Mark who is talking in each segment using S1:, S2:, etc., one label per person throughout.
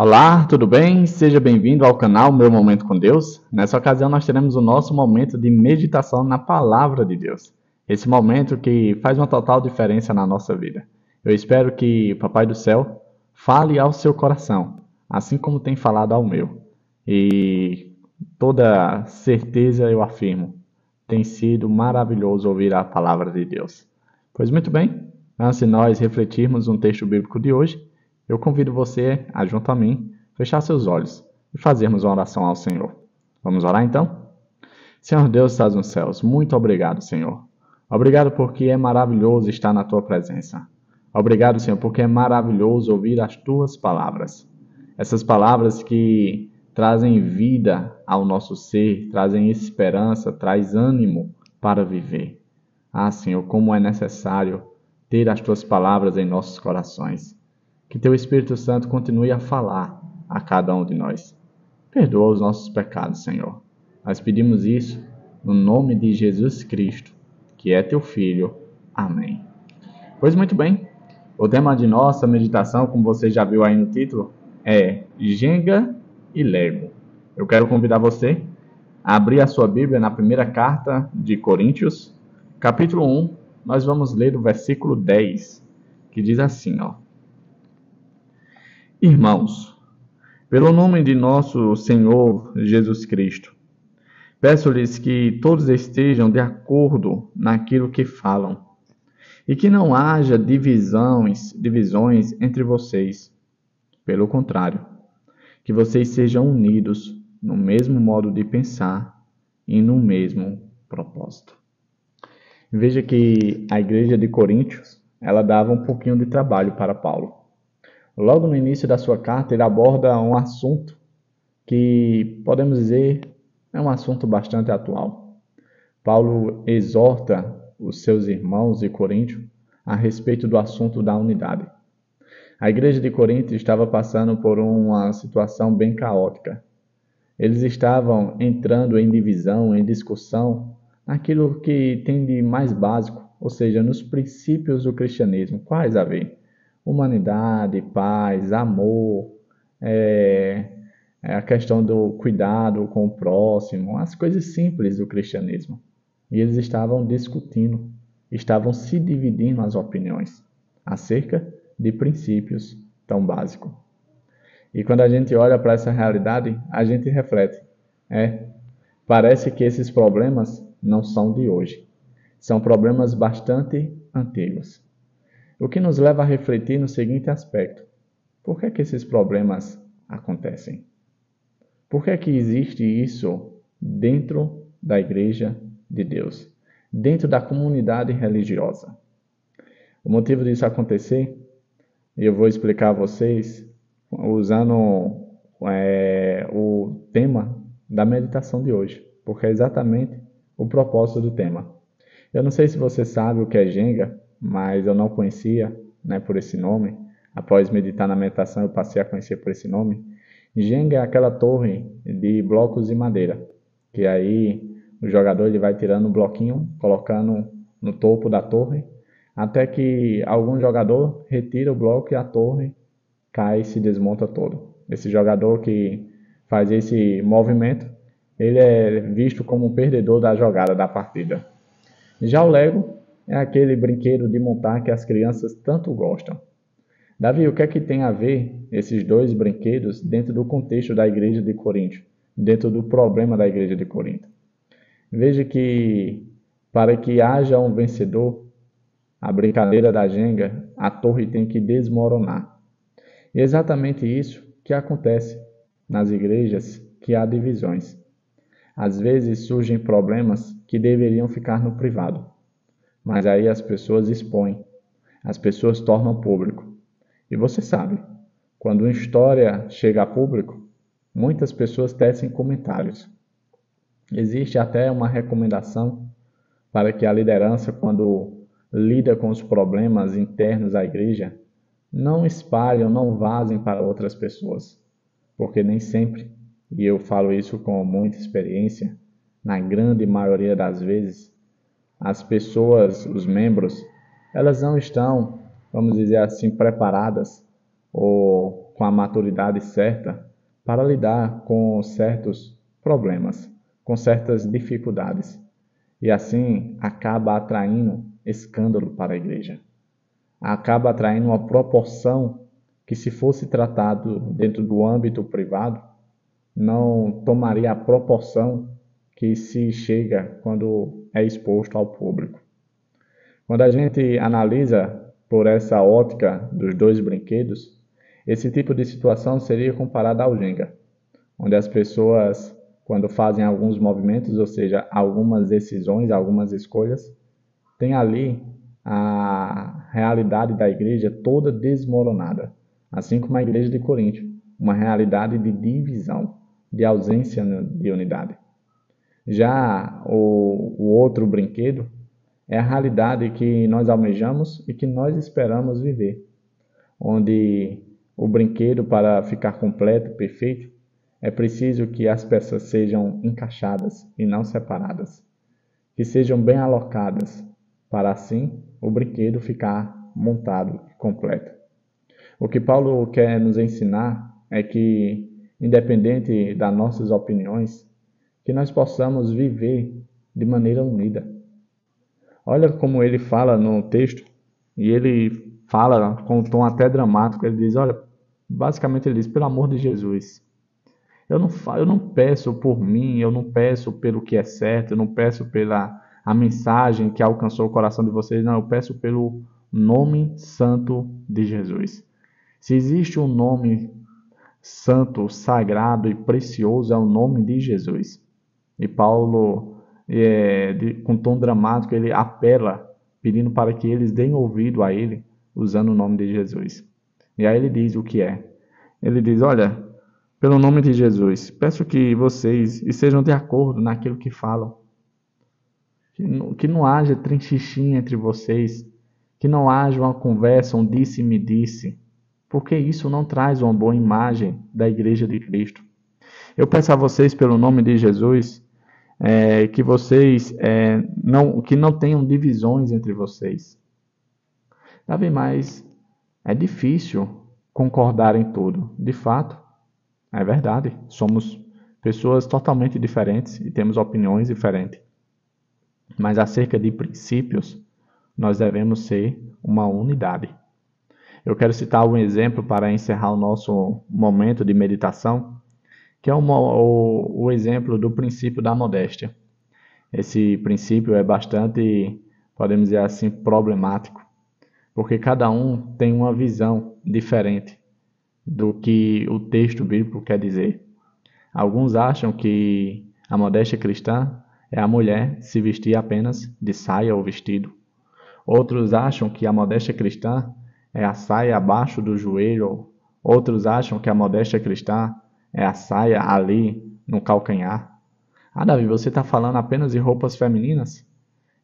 S1: Olá, tudo bem? Seja bem-vindo ao canal Meu Momento com Deus. Nessa ocasião nós teremos o nosso momento de meditação na Palavra de Deus. Esse momento que faz uma total diferença na nossa vida. Eu espero que Papai do Céu fale ao seu coração, assim como tem falado ao meu. E toda certeza eu afirmo, tem sido maravilhoso ouvir a Palavra de Deus. Pois muito bem, antes de nós refletirmos no texto bíblico de hoje, eu convido você a, junto a mim, fechar seus olhos e fazermos uma oração ao Senhor. Vamos orar então? Senhor Deus, estás nos céus, muito obrigado, Senhor. Obrigado porque é maravilhoso estar na tua presença. Obrigado, Senhor, porque é maravilhoso ouvir as tuas palavras. Essas palavras que trazem vida ao nosso ser, trazem esperança, traz ânimo para viver. Ah, Senhor, como é necessário ter as tuas palavras em nossos corações. Que teu Espírito Santo continue a falar a cada um de nós. Perdoa os nossos pecados, Senhor. Nós pedimos isso no nome de Jesus Cristo, que é teu Filho. Amém. Pois muito bem, o tema de nossa meditação, como você já viu aí no título, é Jenga e Lego. Eu quero convidar você a abrir a sua Bíblia na primeira carta de Coríntios, capítulo 1, nós vamos ler o versículo 10, que diz assim, ó. Irmãos, pelo nome de nosso Senhor Jesus Cristo, peço-lhes que todos estejam de acordo naquilo que falam, e que não haja divisões entre vocês. Pelo contrário, que vocês sejam unidos no mesmo modo de pensar e no mesmo propósito. Veja que a igreja de Coríntios, ela dava um pouquinho de trabalho para Paulo. Logo no início da sua carta, ele aborda um assunto que, podemos dizer, é um assunto bastante atual. Paulo exorta os seus irmãos de Corinto a respeito do assunto da unidade. A igreja de Corinto estava passando por uma situação bem caótica. Eles estavam entrando em divisão, em discussão, naquilo que tem de mais básico, ou seja, nos princípios do cristianismo. Quais a ver? Humanidade, paz, amor, a questão do cuidado com o próximo, as coisas simples do cristianismo. E eles estavam discutindo, estavam se dividindo as opiniões acerca de princípios tão básicos. E quando a gente olha para essa realidade, a gente reflete. Parece que esses problemas não são de hoje. São problemas bastante antigos. O que nos leva a refletir no seguinte aspecto. Por que é que esses problemas acontecem? Por que é que existe isso dentro da Igreja de Deus? Dentro da comunidade religiosa? O motivo disso acontecer, eu vou explicar a vocês usando o tema da meditação de hoje. Porque é exatamente o propósito do tema. Eu não sei se você sabe o que é Jenga, mas eu não conhecia, por esse nome. Após meditar na meditação, eu passei a conhecer por esse nome. Jenga é aquela torre de blocos de madeira, que aí o jogador ele vai tirando um bloquinho, colocando no topo da torre, até que algum jogador retira o bloco e a torre cai e se desmonta todo. Esse jogador que faz esse movimento, ele é visto como um perdedor da jogada, da partida. Já o Lego é aquele brinquedo de montar que as crianças tanto gostam. Davi, o que é que tem a ver esses dois brinquedos dentro do contexto da igreja de Corinto, dentro do problema da igreja de Corinto? Veja que para que haja um vencedor, a brincadeira da Jenga, a torre tem que desmoronar. E é exatamente isso que acontece nas igrejas que há divisões. Às vezes surgem problemas que deveriam ficar no privado, mas aí as pessoas expõem, as pessoas tornam público. E você sabe, quando uma história chega a público, muitas pessoas tecem comentários. Existe até uma recomendação para que a liderança, quando lida com os problemas internos da igreja, não espalhem, não vazem para outras pessoas, porque nem sempre, e eu falo isso com muita experiência, na grande maioria das vezes, as pessoas, os membros, elas não estão, vamos dizer assim, preparadas ou com a maturidade certa para lidar com certos problemas, com certas dificuldades. E assim acaba atraindo escândalo para a igreja. Acaba atraindo uma proporção que, se fosse tratado dentro do âmbito privado, não tomaria a proporção que se chega quando é exposto ao público. Quando a gente analisa por essa ótica dos dois brinquedos, esse tipo de situação seria comparada ao Jenga, onde as pessoas, quando fazem alguns movimentos, ou seja, algumas decisões, algumas escolhas, tem ali a realidade da igreja toda desmoronada, assim como a igreja de Corinto, uma realidade de divisão, de ausência de unidade. Já o outro brinquedo é a realidade que nós almejamos e que nós esperamos viver, onde o brinquedo, para ficar completo, perfeito, é preciso que as peças sejam encaixadas e não separadas, que sejam bem alocadas, para assim o brinquedo ficar montado e completo. O que Paulo quer nos ensinar é que, independente das nossas opiniões, que nós possamos viver de maneira unida. Olha como ele fala no texto, e ele fala com um tom até dramático. Ele diz, olha, basicamente ele diz, pelo amor de Jesus, eu não peço por mim, eu não peço pelo que é certo, eu não peço pela a mensagem que alcançou o coração de vocês, não, eu peço pelo nome santo de Jesus. Se existe um nome santo, sagrado e precioso, é o nome de Jesus. E Paulo, com tom dramático, ele apela, pedindo para que eles deem ouvido a ele, usando o nome de Jesus. E aí ele diz o que é. Ele diz, olha, pelo nome de Jesus, peço que vocês estejam de acordo naquilo que falam. Que não haja trinchichinha entre vocês, que não haja uma conversa, um disse-me-disse, porque isso não traz uma boa imagem da Igreja de Cristo. Eu peço a vocês, pelo nome de Jesus, que vocês que não tenham divisões entre vocês. Sabe, mas é difícil concordar em tudo. De fato, é verdade. Somos pessoas totalmente diferentes e temos opiniões diferentes. Mas acerca de princípios, nós devemos ser uma unidade. Eu quero citar um exemplo para encerrar o nosso momento de meditação, que é o exemplo do princípio da modéstia. Esse princípio é bastante, podemos dizer assim, problemático, porque cada um tem uma visão diferente do que o texto bíblico quer dizer. Alguns acham que a modéstia cristã é a mulher se vestir apenas de saia ou vestido. Outros acham que a modéstia cristã é a saia abaixo do joelho. Outros acham que a modéstia cristã é a saia ali no calcanhar. Ah, Davi, você está falando apenas de roupas femininas?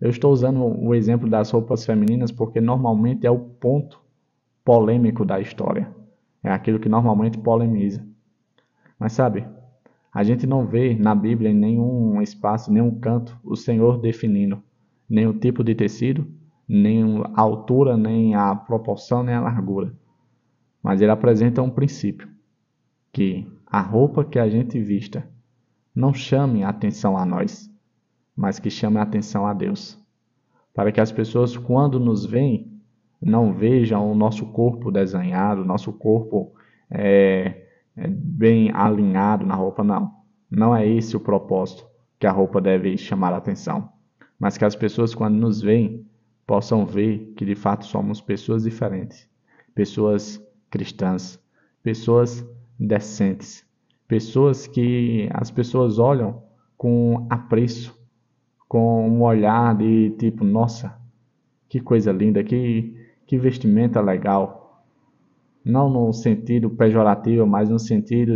S1: Eu estou usando o exemplo das roupas femininas porque normalmente é o ponto polêmico da história. É aquilo que normalmente polemiza. Mas sabe, a gente não vê na Bíblia, em nenhum espaço, nenhum canto, o Senhor definindo nem o tipo de tecido, nem a altura, nem a proporção, nem a largura. Mas ele apresenta um princípio, que a roupa que a gente vista não chame a atenção a nós, mas que chame a atenção a Deus. Para que as pessoas, quando nos veem, não vejam o nosso corpo desenhado, nosso corpo bem alinhado na roupa, não. Não é esse o propósito que a roupa deve chamar a atenção. Mas que as pessoas, quando nos veem, possam ver que de fato somos pessoas diferentes. Pessoas cristãs, pessoas decentes, pessoas que as pessoas olham com apreço, com um olhar de tipo, nossa, que coisa linda, que vestimenta legal. Não no sentido pejorativo, mas no sentido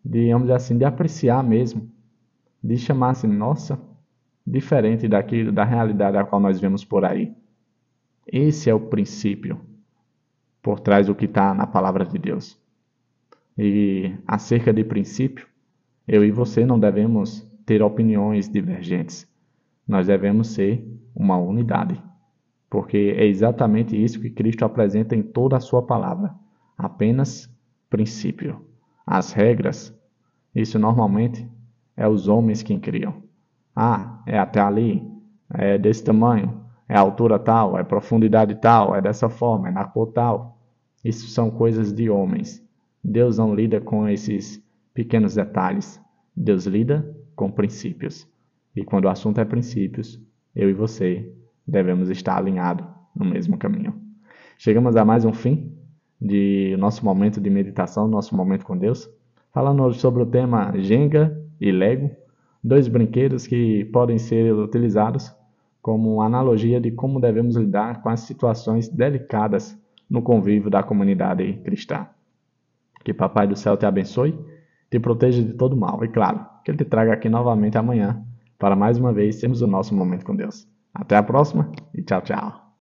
S1: vamos dizer assim, de apreciar mesmo, de chamar assim, nossa, diferente daquilo, da realidade a qual nós vemos por aí. Esse é o princípio por trás do que está na palavra de Deus. E acerca de princípio, eu e você não devemos ter opiniões divergentes. Nós devemos ser uma unidade. Porque é exatamente isso que Cristo apresenta em toda a sua palavra. Apenas princípio. As regras, isso normalmente é os homens quem criam. Ah, é até ali, é desse tamanho, é altura tal, é profundidade tal, é dessa forma, é na cor tal. Isso são coisas de homens. Deus não lida com esses pequenos detalhes. Deus lida com princípios. E quando o assunto é princípios, eu e você devemos estar alinhados no mesmo caminho. Chegamos a mais um fim de nosso momento de meditação, nosso momento com Deus, falando sobre o tema Jenga e Lego, dois brinquedos que podem ser utilizados como analogia de como devemos lidar com as situações delicadas no convívio da comunidade cristã. Que Papai do Céu te abençoe, te proteja de todo mal e, claro, que Ele te traga aqui novamente amanhã para mais uma vez termos o nosso momento com Deus. Até a próxima e tchau, tchau.